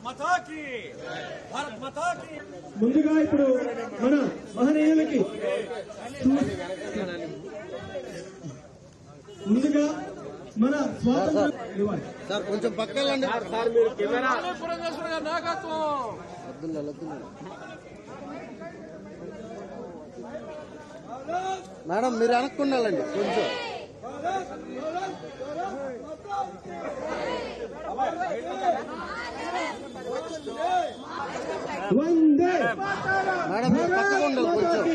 మాతా key ముందుగా ఇప్పుడు మన మహనీయులకి ముందుగా మన స్వాతంత్రం సార్ కొంచెం పక్కలండి సార్ మీరు కెమెరా మేడం మీరు వెనక్కుండాలండి కొంచెం వందే మేడం మీరు పక్కకు ఉండాలి కొంచెం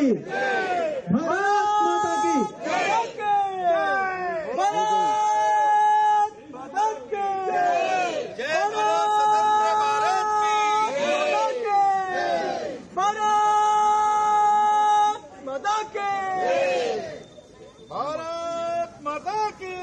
भारत माता की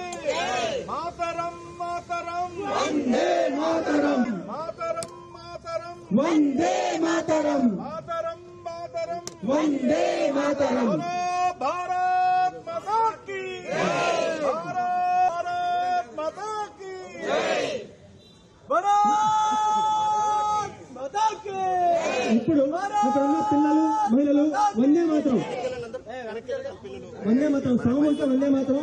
मातरम मातरम वंदे मातरम मातरम मातरम वंदे मातरम मातरम मातरम वंदे मातरम बोलो भारत माता की भारत माता की भारत माता की ఇప్పుడు అక్కడ ఉన్న పిల్లలు మహిళలు వందే మాత్రం సౌండ్ ఉంటే వందే మాత్రం